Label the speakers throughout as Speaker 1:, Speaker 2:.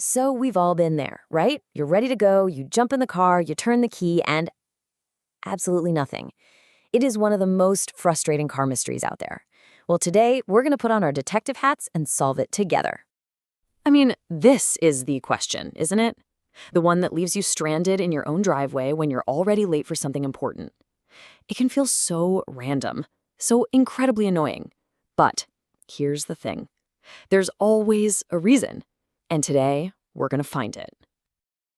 Speaker 1: So we've all been there, right? You're ready to go, you jump in the car, you turn the key, and absolutely nothing. It is one of the most frustrating car mysteries out there. Well, today we're going to put on our detective hats and solve it together. I mean, this is the question, isn't it? The one that leaves you stranded in your own driveway when you're already late for something important. It can feel so random, so incredibly annoying. But here's the thing. There's always a reason. And today, we're going to find it.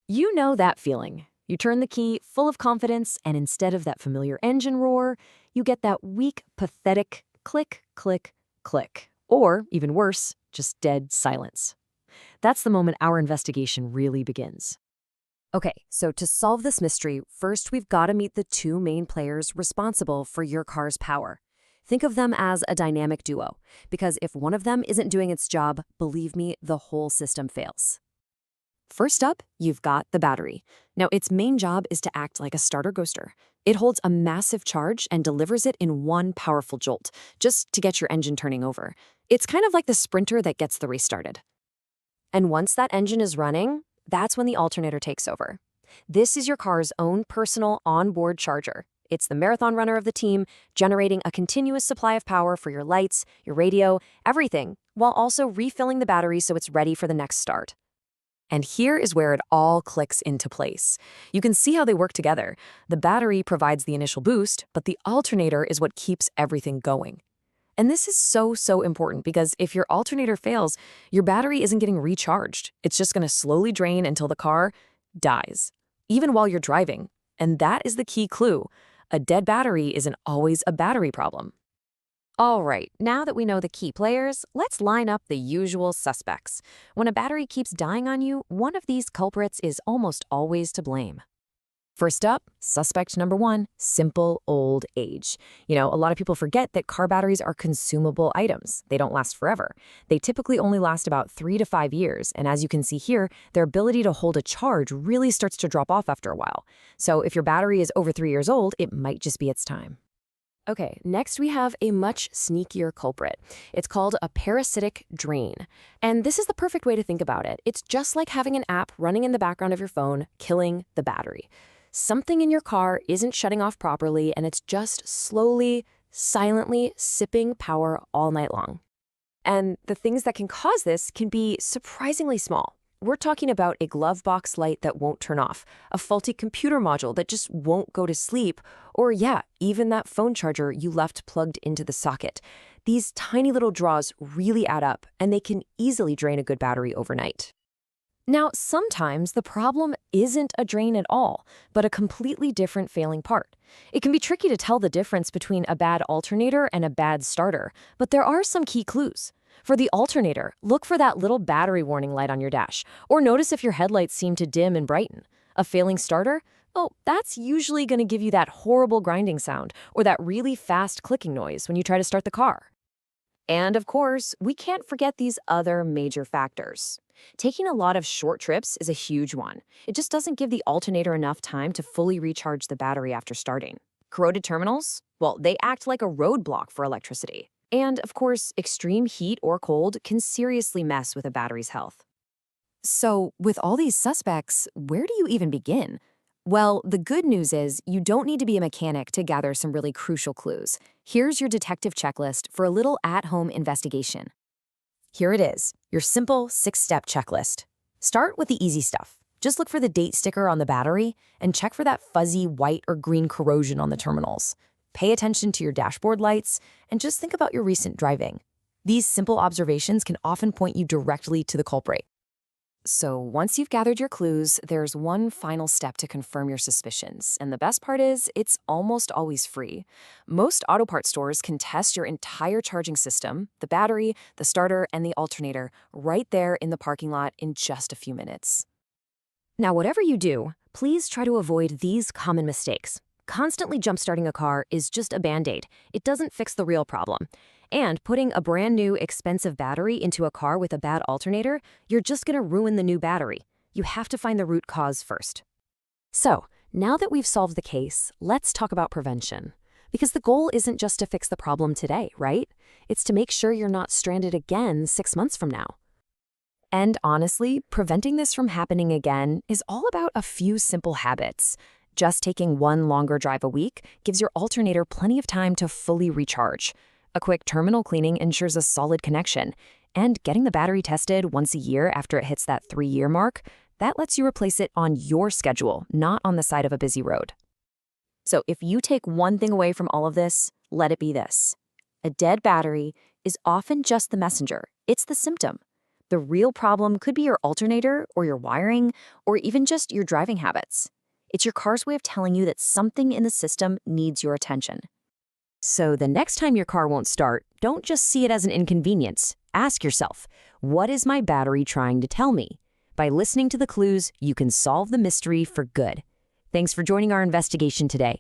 Speaker 1: You know that feeling. You turn the key full of confidence, and instead of that familiar engine roar, you get that weak, pathetic click, click, click. Or, even worse, just dead silence. That's the moment our investigation really begins. Okay, so to solve this mystery, first we've got to meet the two main players responsible for your car's power. Think of them as a dynamic duo, because if one of them isn't doing its job, believe me, the whole system fails. First up, you've got the battery. Now, its main job is to act like a starter ghoster. It holds a massive charge and delivers it in one powerful jolt, just to get your engine turning over. It's kind of like the sprinter that gets the race started. And once that engine is running, that's when the alternator takes over. This is your car's own personal onboard charger. It's the marathon runner of the team, generating a continuous supply of power for your lights, your radio, everything, while also refilling the battery so it's ready for the next start. And here is where it all clicks into place. You can see how they work together. The battery provides the initial boost, but the alternator is what keeps everything going. And this is so important because if your alternator fails, your battery isn't getting recharged. It's just going to slowly drain until the car dies, even while you're driving. And that is the key clue. A dead battery isn't always a battery problem. All right, now that we know the key players, let's line up the usual suspects. When a battery keeps dying on you, one of these culprits is almost always to blame. First up, suspect number one, simple old age. A lot of people forget that car batteries are consumable items. They don't last forever. They typically only last about 3 to 5 years, and as you can see here, their ability to hold a charge really starts to drop off after a while. So if your battery is over 3 years old, it might just be its time. Okay, next we have a much sneakier culprit. It's called a parasitic drain. And this is the perfect way to think about it. It's just like having an app running in the background of your phone, killing the battery. Something in your car isn't shutting off properly, and it's just slowly, silently sipping power all night long. And the things that can cause this can be surprisingly small. We're talking about a glove box light that won't turn off, a faulty computer module that just won't go to sleep, or even that phone charger you left plugged into the socket. These tiny little draws really add up, and they can easily drain a good battery overnight. Now, sometimes the problem isn't a drain at all, but a completely different failing part. It can be tricky to tell the difference between a bad alternator and a bad starter, but there are some key clues. For the alternator, look for that little battery warning light on your dash, or notice if your headlights seem to dim and brighten. A failing starter? Oh, that's usually going to give you that horrible grinding sound, or that really fast clicking noise when you try to start the car. And of course, we can't forget these other major factors. Taking a lot of short trips is a huge one. It just doesn't give the alternator enough time to fully recharge the battery after starting. Corroded terminals? Well, they act like a roadblock for electricity. And of course, extreme heat or cold can seriously mess with a battery's health. So, with all these suspects, where do you even begin? Well, the good news is you don't need to be a mechanic to gather some really crucial clues. Here's your detective checklist for a little at-home investigation. Here it is, your simple 6-step checklist. Start with the easy stuff. Just look for the date sticker on the battery and check for that fuzzy white or green corrosion on the terminals. Pay attention to your dashboard lights and just think about your recent driving. These simple observations can often point you directly to the culprit. So once you've gathered your clues, there's one final step to confirm your suspicions. And the best part is, it's almost always free. Most auto parts stores can test your entire charging system, the battery, the starter, and the alternator, right there in the parking lot in just a few minutes. Now, whatever you do, please try to avoid these common mistakes. Constantly jump-starting a car is just a Band-Aid. It doesn't fix the real problem. And putting a brand new, expensive battery into a car with a bad alternator, you're just going to ruin the new battery. You have to find the root cause first. So, now that we've solved the case, let's talk about prevention. Because the goal isn't just to fix the problem today, right? It's to make sure you're not stranded again 6 months from now. And honestly, preventing this from happening again is all about a few simple habits. Just taking one longer drive a week gives your alternator plenty of time to fully recharge. A quick terminal cleaning ensures a solid connection. And getting the battery tested once a year after it hits that 3-year mark, that lets you replace it on your schedule, not on the side of a busy road. So if you take one thing away from all of this, let it be this. A dead battery is often just the messenger. It's the symptom. The real problem could be your alternator or your wiring or even just your driving habits. It's your car's way of telling you that something in the system needs your attention. So the next time your car won't start, don't just see it as an inconvenience. Ask yourself, what is my battery trying to tell me? By listening to the clues, you can solve the mystery for good. Thanks for joining our investigation today.